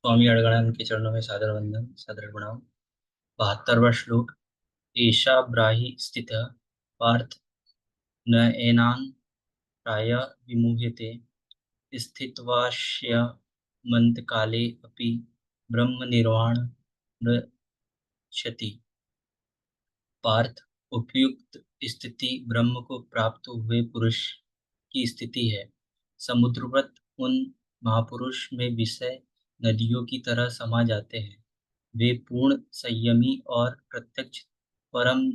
स्वामी अड़गड़ान के चरणों में सादर वंदन सादर प्रणाम। 72वां श्लोक। एषा ब्राहि स्थितः पार्थ न एनान् प्राय विमुह्यते स्थित्वाश्यमन्तकाले अपि ब्रह्मनिर्वाण क्षति। पार्थ, उपयुक्त स्थिति ब्रह्म को प्राप्त हुए पुरुष की स्थिति है। समुद्रवत उन महापुरुष में विषय नदियों की तरह समा जाते हैं। वे पूर्ण संयमी और प्रत्यक्ष परम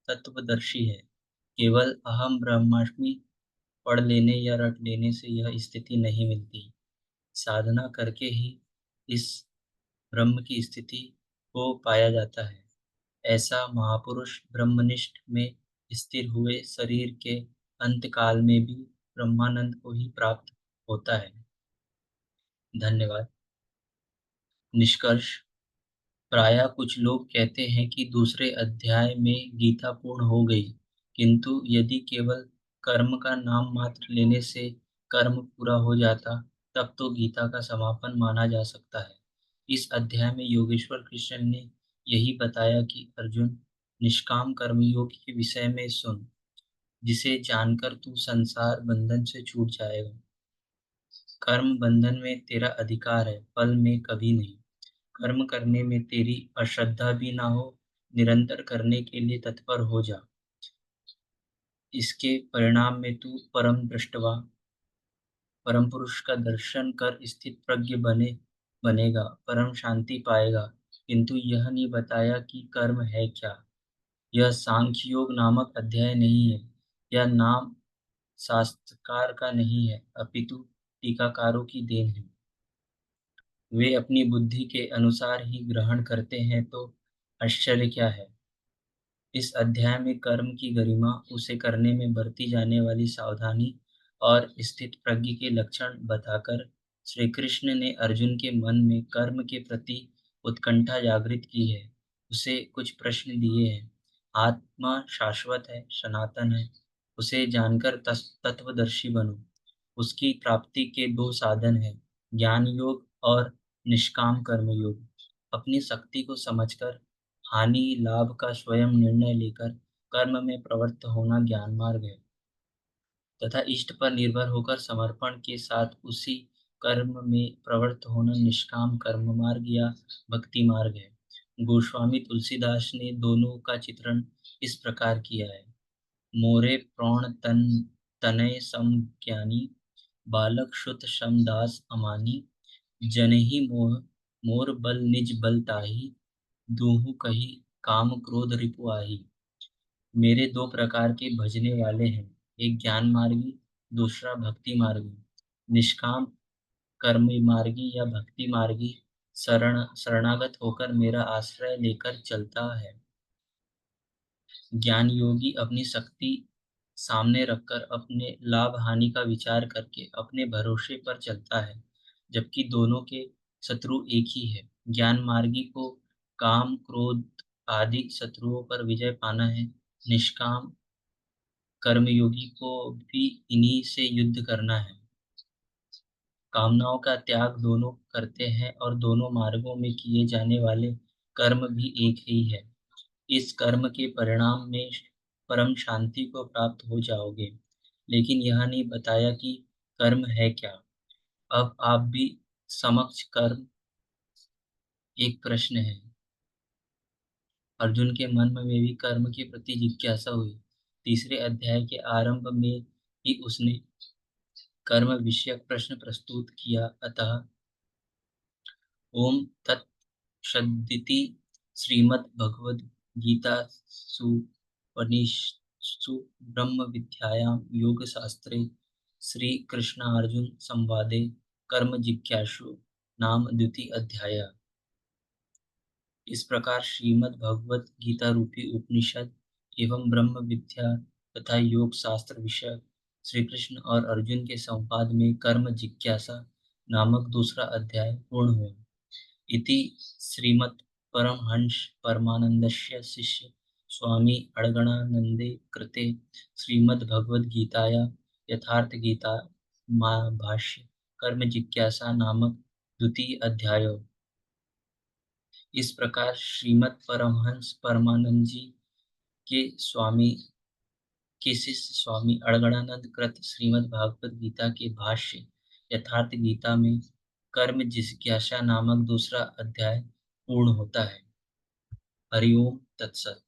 तत्वदर्शी है। केवल अहम ब्रह्मास्मि पढ़ लेने या रट लेने से यह स्थिति नहीं मिलती। साधना करके ही इस ब्रह्म की स्थिति को पाया जाता है। ऐसा महापुरुष ब्रह्मनिष्ठ में स्थिर हुए शरीर के अंतकाल में भी ब्रह्मानंद को ही प्राप्त होता है। धन्यवाद। निष्कर्ष। प्रायः कुछ लोग कहते हैं कि दूसरे अध्याय में गीता पूर्ण हो गई, किंतु यदि केवल कर्म का नाम मात्र लेने से कर्म पूरा हो जाता, तब तो गीता का समापन माना जा सकता है। इस अध्याय में योगेश्वर कृष्ण ने यही बताया कि अर्जुन, निष्काम कर्मयोग के विषय में सुन, जिसे जानकर तू संसार बंधन से छूट जाएगा। कर्म बंधन में तेरा अधिकार है, फल में कभी नहीं। कर्म करने में तेरी अश्रद्धा भी ना हो, निरंतर करने के लिए तत्पर हो जा। इसके परिणाम में तू परम दृष्टवा, परम पुरुष का दर्शन कर स्थित प्रज्ञ बनेगा, परम शांति पाएगा। किंतु यह नहीं बताया कि कर्म है क्या। यह सांख्य योग नामक अध्याय नहीं है। यह नाम शास्त्रकार का नहीं है, अपितु टीकाकारों की देन है। वे अपनी बुद्धि के अनुसार ही ग्रहण करते हैं, तो आश्चर्य क्या है। इस अध्याय में कर्म की गरिमा, उसे करने में बरती जाने वाली सावधानी और स्थित प्रज्ञ के लक्षण बताकर श्री कृष्ण ने अर्जुन के मन में कर्म के प्रति उत्कंठा जागृत की है। उसे कुछ प्रश्न दिए हैं। आत्मा शाश्वत है, सनातन है। उसे जानकर तत्वदर्शी बनो। उसकी प्राप्ति के दो साधन हैं, ज्ञान योग और निष्काम कर्म योग। अपनी शक्ति को समझकर हानि लाभ का स्वयं निर्णय लेकर कर्म में प्रवृत्त होना ज्ञान मार्ग है, तथा इष्ट पर निर्भर होकर समर्पण के साथ उसी कर्म में प्रवृत्त होना निष्काम कर्म मार्ग या भक्ति मार्ग है। गोस्वामी तुलसीदास ने दोनों का चित्रण इस प्रकार किया है। मोरे प्रोण तनय सम ज्ञानी, बालक श्रुत शम दास अमानी, जनहि मोह मोर बल निज बल ताहि, दूहु कही काम क्रोध रिपु आही। मेरे दो प्रकार के भजने वाले हैं, एक ज्ञान मार्गी, दूसरा भक्ति मार्गी। निष्काम कर्म मार्गी या भक्ति मार्गी शरणागत होकर मेरा आश्रय लेकर चलता है। ज्ञान योगी अपनी शक्ति सामने रखकर अपने लाभ हानि का विचार करके अपने भरोसे पर चलता है, जबकि दोनों के शत्रु एक ही है। ज्ञान मार्गी को काम क्रोध आदि शत्रुओं पर विजय पाना है। निष्काम कर्मयोगी को भी इन्हीं से युद्ध करना है। कामनाओं का त्याग दोनों करते हैं और दोनों मार्गों में किए जाने वाले कर्म भी एक ही है। इस कर्म के परिणाम में परम शांति को प्राप्त हो जाओगे। लेकिन यह नहीं बताया कि कर्म है क्या। अब आप भी समक्ष कर्म एक प्रश्न है। अर्जुन के मन में भी कर्म के प्रति जिज्ञासा हुई। तीसरे अध्याय के आरंभ में ही उसने कर्म विषयक प्रश्न प्रस्तुत किया। अतः ओम तत्सदिति श्रीमद्भगवद्गीतासूपनिषत्सु ब्रह्मविद्यायां योगशास्त्रे श्रीकृष्णार्जुन संवादे कर्म जिज्ञासु नाम द्वितीय अध्याय। इस प्रकार श्रीमद् भगवत गीता रूपी उपनिषद एवं ब्रह्म विद्या तथा योग शास्त्र विषय श्री कृष्ण और अर्जुन के संवाद में कर्म जिज्ञासा नामक दूसरा अध्याय पूर्ण हुआ। इति श्रीमद् परमहंस परमानंदस्य शिष्य स्वामी अड़गड़ानंदे कृते श्रीमद्भगवद्गीताया यथार्थ गीता भाष्य कर्म जिज्ञासा नामक द्वितीय अध्याय इस प्रकार श्रीमद् परमहंस परमानंद जी के स्वामी के शिष्य स्वामी अड़गड़ानंद कृत श्रीमद् भागवत गीता के भाष्य यथार्थ गीता में कर्म जिज्ञासा नामक दूसरा अध्याय पूर्ण होता है। हरि ओम तत्सत।